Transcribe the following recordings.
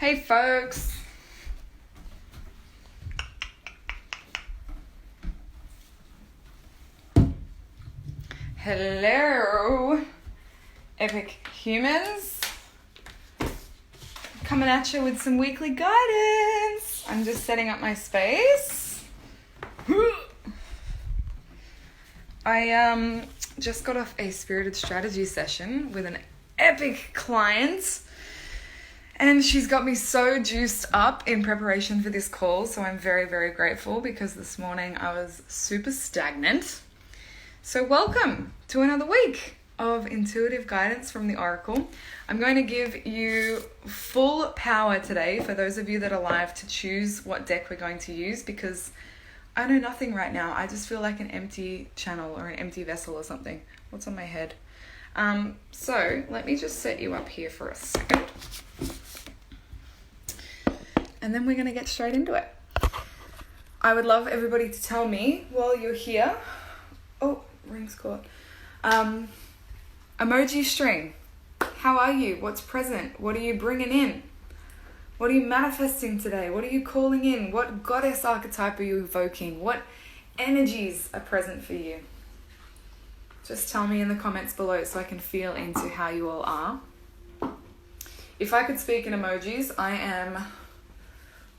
Hey folks. Hello, epic humans. Coming at you with some weekly guidance. I'm just setting up my space. I just got off a spirited strategy session with an epic client. And she's got me so juiced up in preparation for this call. So I'm very, very grateful because this morning I was super stagnant. So welcome to another week of intuitive guidance from the Oracle. I'm going to give you full power today for those of you that are live to choose what deck we're going to use because I know nothing right now. I just feel like an empty channel or an empty vessel or something. What's on my head? So let me just set you up here for a second. And then we're going to get straight into it. I would love everybody to tell me while you're here. Oh, ring's caught. Emoji string. How are you? What's present? What are you bringing in? What are you manifesting today? What are you calling in? What goddess archetype are you evoking? What energies are present for you? Just tell me in the comments below so I can feel into how you all are. If I could speak in emojis, I am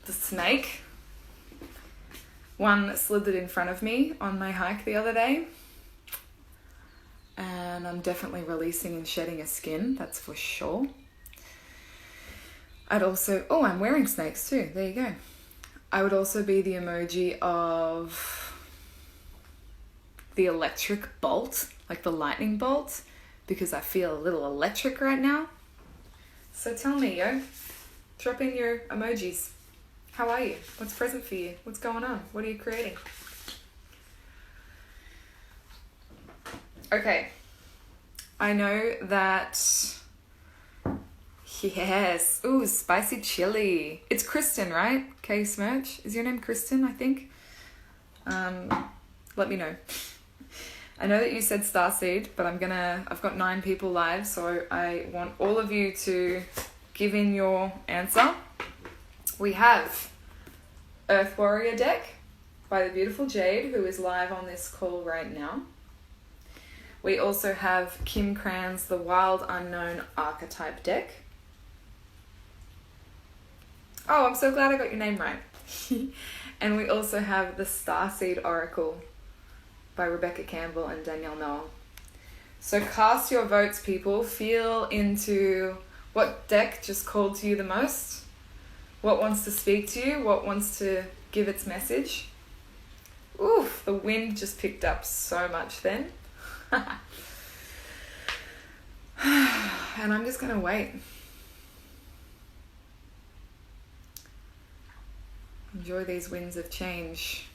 the snake. One slithered in front of me on my hike the other day. And I'm definitely releasing and shedding a skin, that's for sure. I'd also, I'm wearing snakes too, there you go. I would also be the emoji of the electric bolt, like the lightning bolt, because I feel a little electric right now. So tell me, drop in your emojis. How are you? What's present for you? What's going on? What are you creating? Okay. I know that... Yes. Ooh, spicy chili. It's Kristen, right? K Smirch. Is your name Kristen, I think? Let me know. I know that you said Starseed, but I've got 9 people live, so I want all of you to give in your answer. We have Earth Warrior deck by the beautiful Jade, who is live on this call right now. We also have Kim Cran's The Wild Unknown Archetype deck. Oh, I'm so glad I got your name right. And we also have the Starseed Oracle by Rebecca Campbell and Danielle Noel. So cast your votes, people. Feel into what deck just called to you the most. What wants to speak to you? What wants to give its message? Oof, the wind just picked up so much then. And I'm just going to wait. Enjoy these winds of change.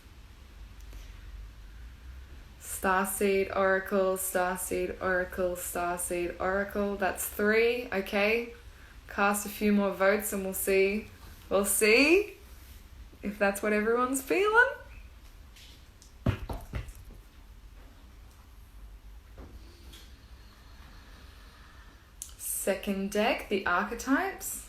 Starseed Oracle, Starseed Oracle, Starseed Oracle. That's 3, okay. Cast a few more votes and we'll see. We'll see if that's what everyone's feeling. Second deck, the archetypes.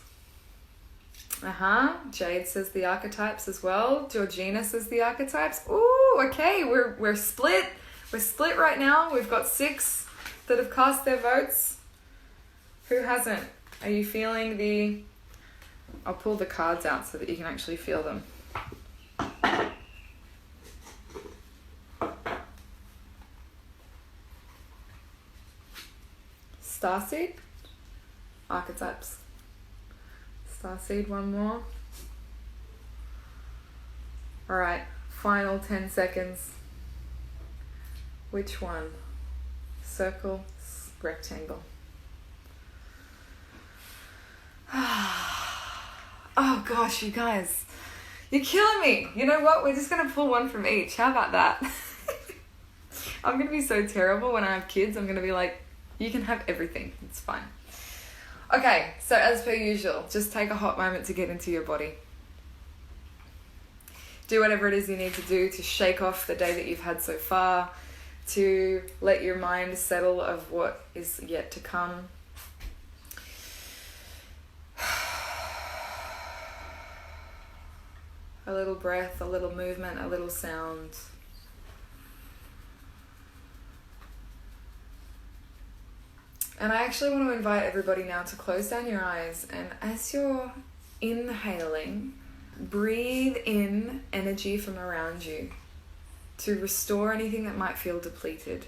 Jade says the archetypes as well. Georgina says the archetypes. Ooh, okay, we're split. We're split right now. We've got 6 that have cast their votes. Who hasn't? Are you feeling the... I'll pull the cards out so that you can actually feel them. Starseed. Archetypes. Starseed, one more. Alright, final 10 seconds. Which one? Circle, rectangle. Oh gosh, you guys. You're killing me. You know what? We're just going to pull one from each. How about that? I'm going to be so terrible when I have kids. I'm going to be like, you can have everything. It's fine. Okay, so as per usual, just take a hot moment to get into your body. Do whatever it is you need to do to shake off the day that you've had so far, to let your mind settle of what is yet to come. A little breath, a little movement, a little sound. And I actually want to invite everybody now to close down your eyes, and as you're inhaling, breathe in energy from around you to restore anything that might feel depleted.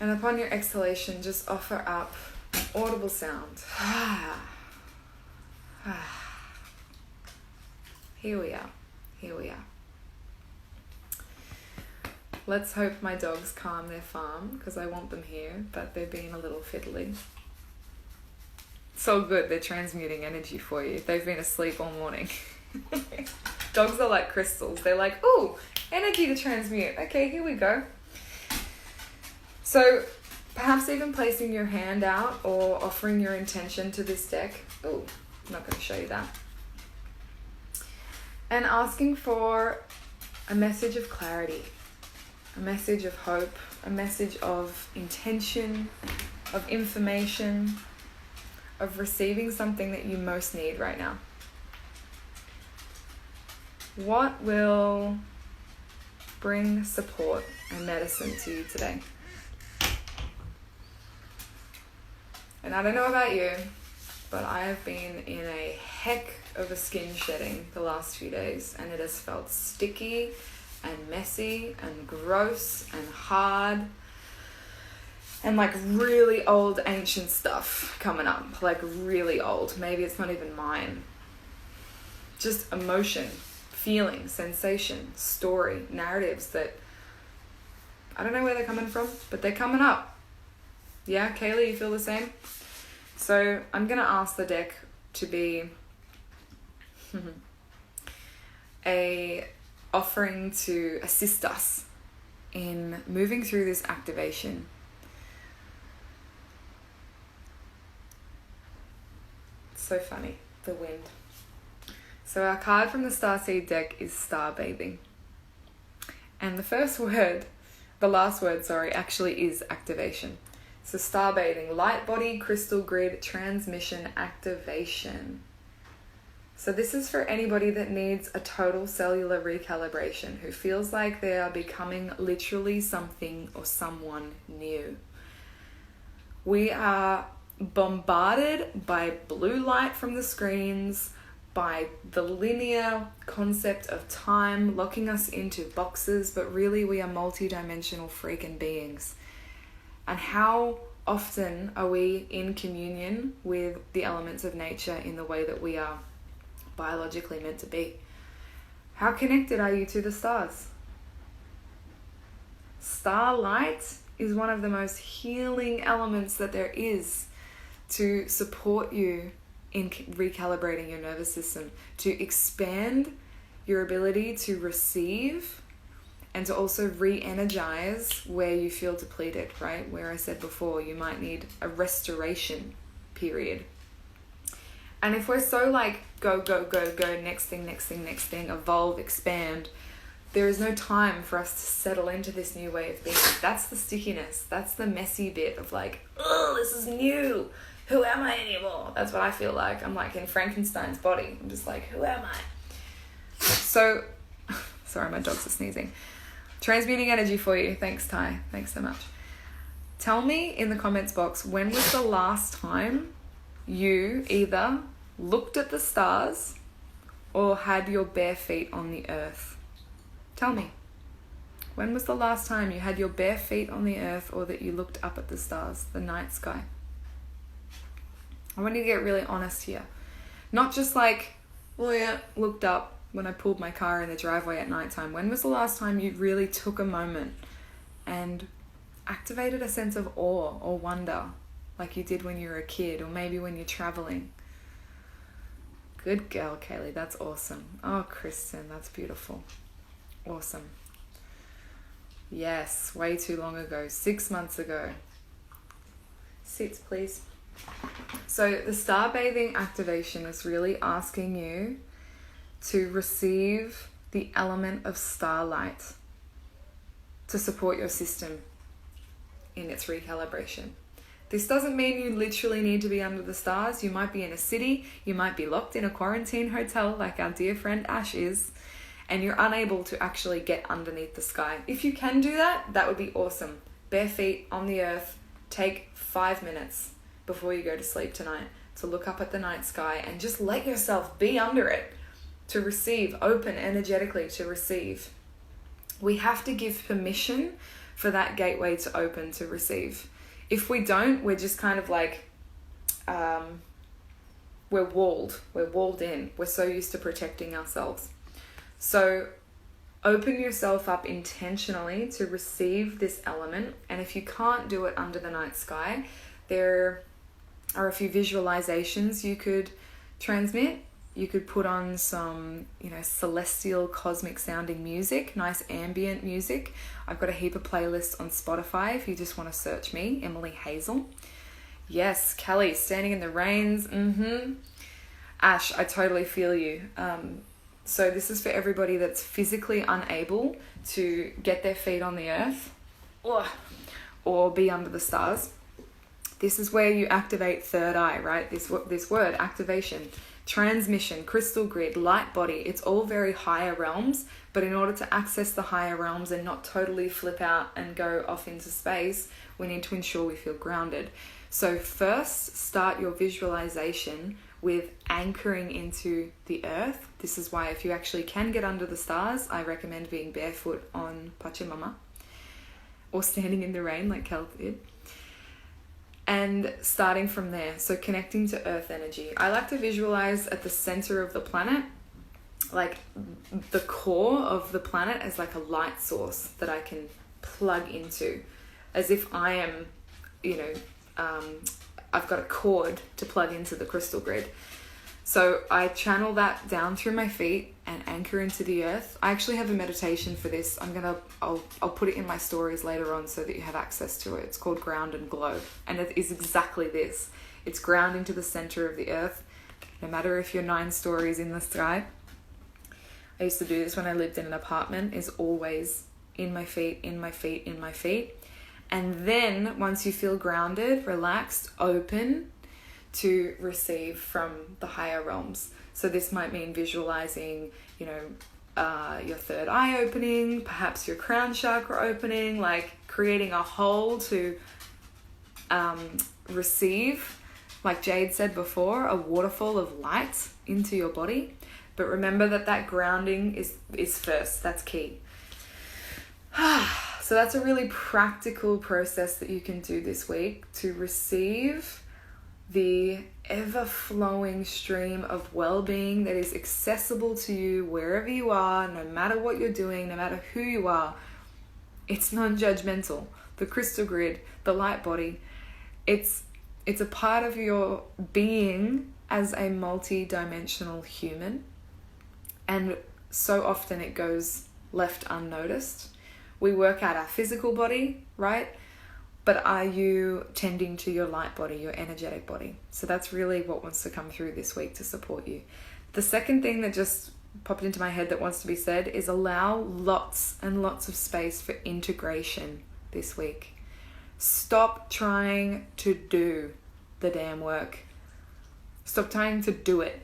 And upon your exhalation, just offer up audible sound. Here we are. Here we are. Let's hope my dogs calm their farm, because I want them here, but they're being a little fiddly. It's all good. They're transmuting energy for you. They've been asleep all morning. Dogs are like crystals. They're like, ooh, energy to transmute. Okay, here we go. So perhaps even placing your hand out or offering your intention to this deck. Ooh, I'm not going to show you that. And asking for a message of clarity, a message of hope, a message of intention, of information, of receiving something that you most need right now. What will bring support and medicine to you today? And I don't know about you, but I have been in a heck of a skin shedding the last few days, and it has felt sticky and messy and gross and hard and like really old ancient stuff coming up, like really old. Maybe it's not even mine. Just emotion, feeling, sensation, story, narratives that I don't know where they're coming from, but they're coming up. Yeah, Kaylee, you feel the same? So I'm going to ask the deck to be a offering to assist us in moving through this activation. It's so funny, the wind. So our card from the Starseed deck is Star Bathing. And the last word, actually is activation. So star bathing, light body, crystal grid, transmission, activation. So this is for anybody that needs a total cellular recalibration, who feels like they are becoming literally something or someone new. We are bombarded by blue light from the screens, by the linear concept of time locking us into boxes, but really we are multi-dimensional freaking beings. And how often are we in communion with the elements of nature in the way that we are biologically meant to be? How connected are you to the stars? Starlight is one of the most healing elements that there is to support you in recalibrating your nervous system, to expand your ability to receive and to also re-energize where you feel depleted, right? Where I said before, you might need a restoration period. And if we're so like, go, go, go, go, next thing, evolve, expand, there is no time for us to settle into this new way of being. That's the stickiness. That's the messy bit of like, oh, this is new. Who am I anymore? That's what I feel like. I'm like in Frankenstein's body. I'm just like, who am I? So, sorry, my dogs are sneezing. Transmuting energy for you. Thanks, Ty. Thanks so much. Tell me in the comments box, when was the last time you either looked at the stars or had your bare feet on the earth? Tell me. When was the last time you had your bare feet on the earth or that you looked up at the stars, the night sky? I want you to get really honest here. Not just like, well, yeah, looked up when I pulled my car in the driveway at nighttime. When was the last time you really took a moment and activated a sense of awe or wonder like you did when you were a kid or maybe when you're traveling? Good girl, Kaylee. That's awesome. Oh, Kristen, that's beautiful. Awesome. Yes, way too long ago. 6 months ago. Sit, please. So the star bathing activation is really asking you to receive the element of starlight to support your system in its recalibration. This doesn't mean you literally need to be under the stars. You might be in a city, you might be locked in a quarantine hotel like our dear friend Ash is, and you're unable to actually get underneath the sky. If you can do that, that would be awesome. Bare feet on the earth, take 5 minutes before you go to sleep tonight to look up at the night sky and just let yourself be under it, to receive, open energetically to receive. We have to give permission for that gateway to open to receive. If we don't, we're just kind of like, we're walled in. We're so used to protecting ourselves. So open yourself up intentionally to receive this element. And if you can't do it under the night sky, there are a few visualizations you could transmit. You could put on some, celestial cosmic sounding music, nice ambient music. I've got a heap of playlists on Spotify if you just want to search me, Emily Hazel. Yes, Kelly, standing in the rains. Ash, I totally feel you. So this is for everybody that's physically unable to get their feet on the earth or be under the stars. This is where you activate third eye, right? This word, activation. Transmission, crystal grid, light body, it's all very higher realms, but in order to access the higher realms and not totally flip out and go off into space, we need to ensure we feel grounded. So first, start your visualization with anchoring into the earth. This is why if you actually can get under the stars, I recommend being barefoot on Pachamama or standing in the rain like Kel did. And starting from there, so connecting to earth energy. I like to visualize at the center of the planet, like the core of the planet as like a light source that I can plug into, as if I am, I've got a cord to plug into the crystal grid. So I channel that down through my feet and anchor into the earth. I actually have a meditation for this. I'll put it in my stories later on so that you have access to it. It's called Ground and Glow. And it is exactly this. It's grounding to the center of the earth. No matter if you're 9 stories in the sky. I used to do this when I lived in an apartment, is always in my feet, in my feet, in my feet. And then once you feel grounded, relaxed, open to receive from the higher realms. So this might mean visualizing, your third eye opening, perhaps your crown chakra opening, like creating a hole to receive, like Jade said before, a waterfall of light into your body. But remember that grounding is first. That's key. So that's a really practical process that you can do this week to receive the ever-flowing stream of well-being that is accessible to you wherever you are, no matter what you're doing, no matter who you are. It's non-judgmental. The crystal grid, the light body, it's a part of your being as a multi-dimensional human. And so often it goes left unnoticed. We work out our physical body, right? But are you tending to your light body, your energetic body? So that's really what wants to come through this week to support you. The second thing that just popped into my head that wants to be said is allow lots and lots of space for integration this week. Stop trying to do the damn work. Stop trying to do it.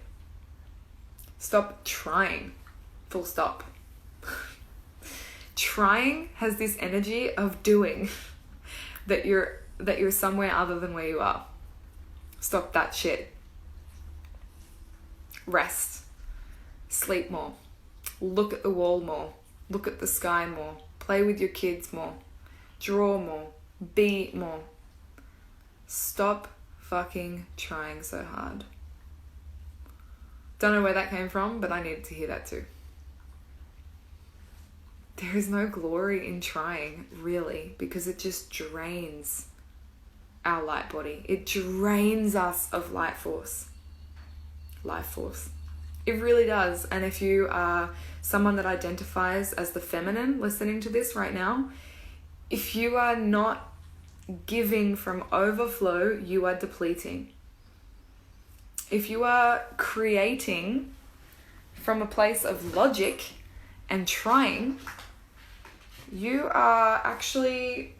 Stop trying. Full stop. Trying has this energy of doing. That you're somewhere other than where you are. Stop that shit. Rest. Sleep more. Look at the wall more. Look at the sky more. Play with your kids more. Draw more. Be more. Stop fucking trying so hard. Don't know where that came from, but I needed to hear that too. There is no glory in trying, really, because it just drains our light body. It drains us of life force. Life force. It really does. And if you are someone that identifies as the feminine listening to this right now, if you are not giving from overflow, you are depleting. If you are creating from a place of logic and trying, you are actually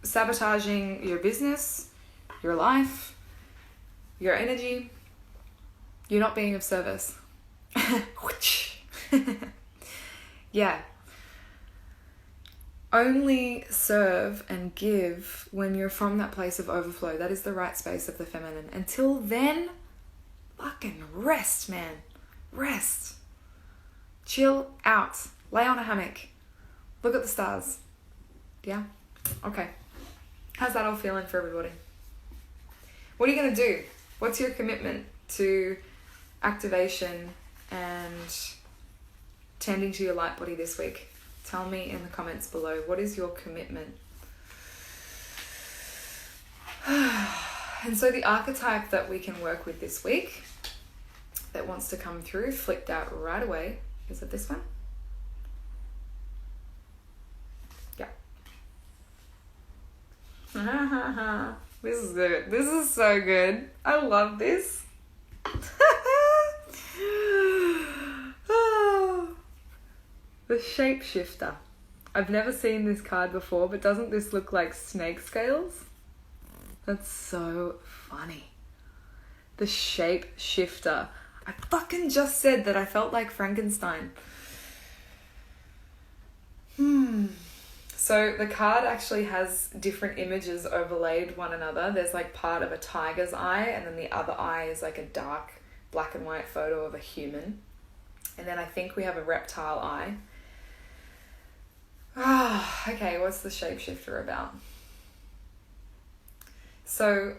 sabotaging your business, your life, your energy, you're not being of service. Yeah. Only serve and give when you're from that place of overflow. That is the right space of the feminine. Until then, fucking rest, man. Rest. Chill out. Lay on a hammock. Look at the stars. Yeah? Okay. How's that all feeling for everybody? What are you going to do? What's your commitment to activation and tending to your light body this week? Tell me in the comments below. What is your commitment? And so the archetype that we can work with this week that wants to come through, flipped out right away. Is it this one? Yeah. This is good. This is so good. I love this. The Shapeshifter. I've never seen this card before, but doesn't this look like snake scales? That's so funny. The Shapeshifter. I fucking just said that I felt like Frankenstein. So the card actually has different images overlaid one another. There's like part of a tiger's eye, and then the other eye is like a dark black and white photo of a human. And then I think we have a reptile eye. Okay, what's the Shapeshifter about? So,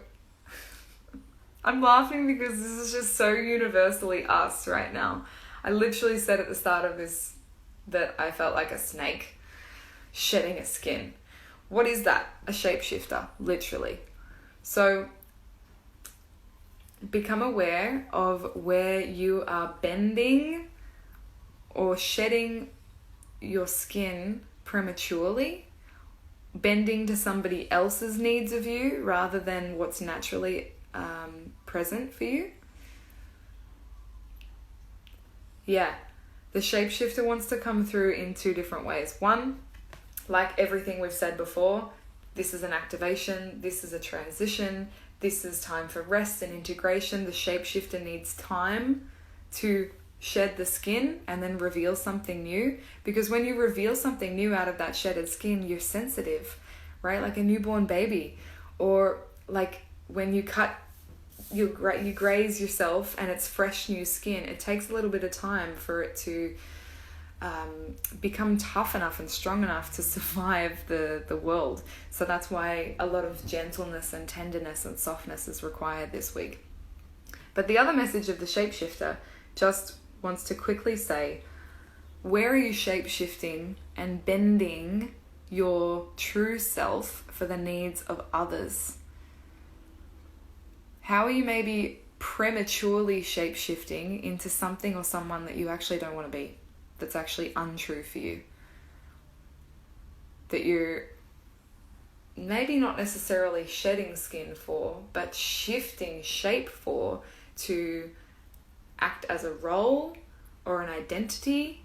I'm laughing because this is just so universally us right now. I literally said at the start of this that I felt like a snake shedding a skin. What is that? A shapeshifter, literally. So, become aware of where you are bending or shedding your skin prematurely, bending to somebody else's needs of you rather than what's naturally present for you. Yeah, the shapeshifter wants to come through in two different ways. One, like everything we've said before, this is an activation, this is a transition, this is time for rest and integration. The shapeshifter needs time to shed the skin and then reveal something new, because when you reveal something new out of that shedded skin, you're sensitive, right? Like a newborn baby, or like when you you graze yourself and it's fresh new skin. It takes a little bit of time for it to become tough enough and strong enough to survive the world. So that's why a lot of gentleness and tenderness and softness is required this week. But the other message of the shapeshifter just wants to quickly say, where are you shape-shifting and bending your true self for the needs of others? How are you maybe prematurely shape-shifting into something or someone that you actually don't want to be, that's actually untrue for you? That you're maybe not necessarily shedding skin for, but shifting shape for, to act as a role or an identity,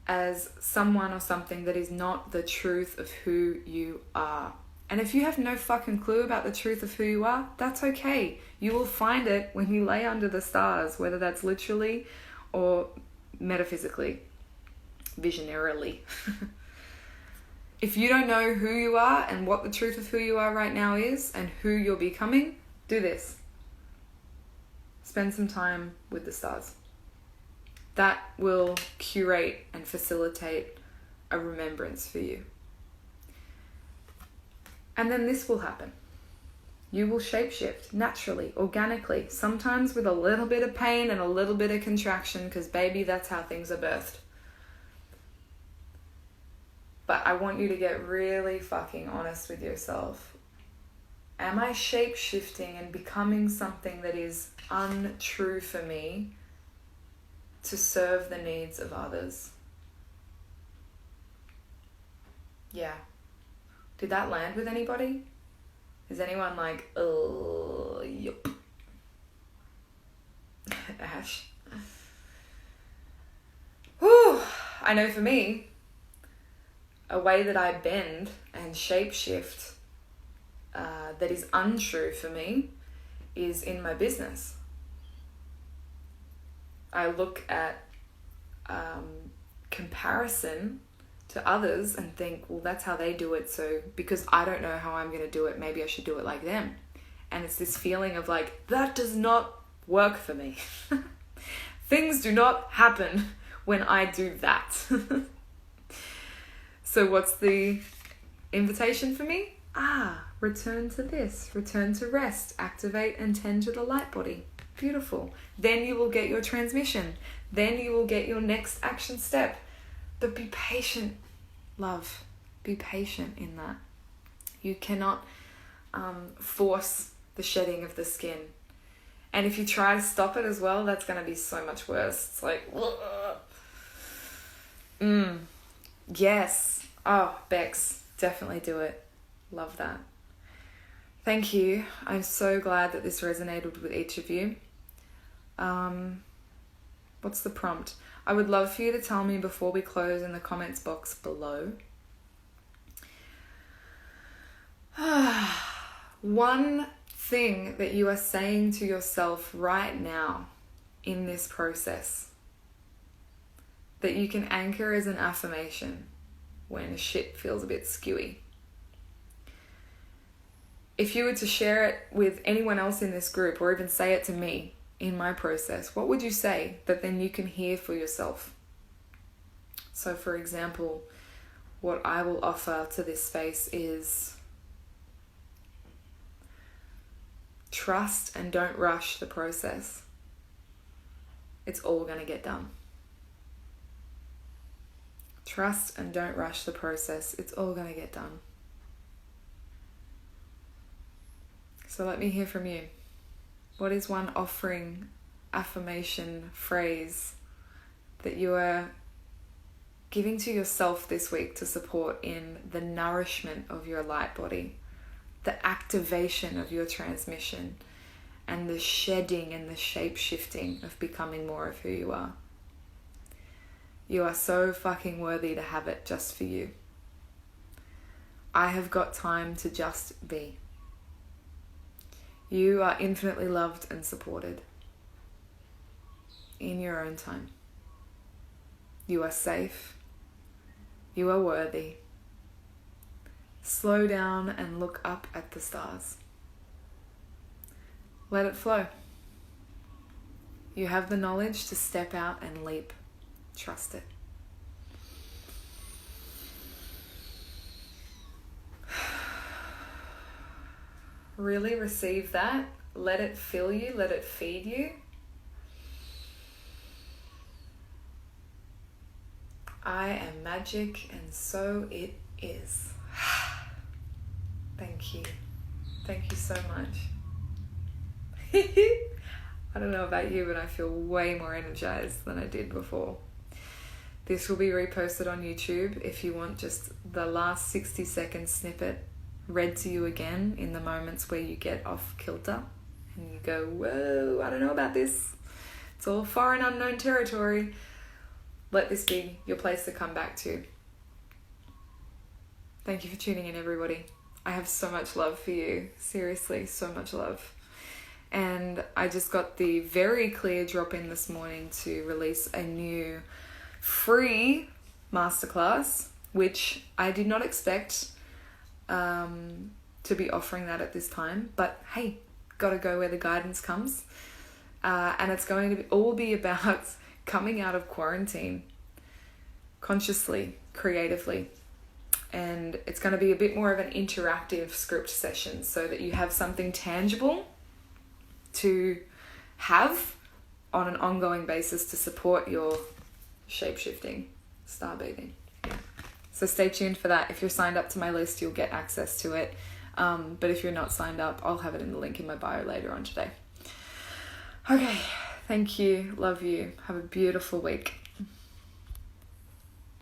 as someone or something that is not the truth of who you are. And if you have no fucking clue about the truth of who you are, that's okay. You will find it when you lay under the stars, whether that's literally or metaphysically, visionarily. If you don't know who you are and what the truth of who you are right now is and who you're becoming, do this. Spend some time with the stars. That will curate and facilitate a remembrance for you. And then this will happen. You will shapeshift naturally, organically, sometimes with a little bit of pain and a little bit of contraction, because baby, that's how things are birthed. But I want you to get really fucking honest with yourself. Am I shape-shifting and becoming something that is untrue for me to serve the needs of others? Yeah. Did that land with anybody? Is anyone like, oh, yup. Ash. Whew. I know for me, a way that I bend and shapeshift that is untrue for me is in my business. I look at comparison to others and think, well, that's how they do it, so because I don't know how I'm going to do it, maybe I should do it like them. And it's this feeling of like, that does not work for me. Things do not happen when I do that. So what's the invitation for me? Return to this. Return to rest. Activate and tend to the light body. Beautiful. Then you will get your transmission. Then you will get your next action step. But be patient, love. Be patient in that. You cannot force the shedding of the skin. And if you try to stop it as well, that's going to be so much worse. It's like, yes. Oh, Bex, definitely do it. Love that. Thank you. I'm so glad that this resonated with each of you. What's the prompt? I would love for you to tell me before we close in the comments box below. One thing that you are saying to yourself right now in this process that you can anchor as an affirmation when shit feels a bit skewy. If you were to share it with anyone else in this group or even say it to me in my process, what would you say that then you can hear for yourself? So for example, what I will offer to this space is trust and don't rush the process. It's all going to get done. Trust and don't rush the process. It's all going to get done. So let me hear from you. What is one offering, affirmation, phrase that you are giving to yourself this week to support in the nourishment of your light body, the activation of your transmission, and the shedding and the shape-shifting of becoming more of who you are? You are so fucking worthy to have it just for you. I have got time to just be. You are infinitely loved and supported in your own time. You are safe. You are worthy. Slow down and look up at the stars. Let it flow. You have the knowledge to step out and leap. Trust it. Really receive that. Let it fill you. Let it feed you. I am magic, and so it is. Thank you. Thank you so much. I don't know about you, but I feel way more energized than I did before. This will be reposted on YouTube if you want just the last 60-second snippet read to you again in the moments where you get off kilter and you go, whoa, I don't know about this. It's all foreign, unknown territory. Let this be your place to come back to. Thank you for tuning in, everybody. I have so much love for you. Seriously, so much love. And I just got the very clear drop in this morning to release a new free masterclass, which I did not expect to be offering that at this time. But hey, gotta go where the guidance comes. And it's going to all be about coming out of quarantine consciously, creatively. And it's going to be a bit more of an interactive script session so that you have something tangible to have on an ongoing basis to support your shape-shifting, star bathing. Yeah. So stay tuned for that. If you're signed up to my list, you'll get access to it. But if you're not signed up, I'll have it in the link in my bio later on today. Okay. Thank you. Love you. Have a beautiful week.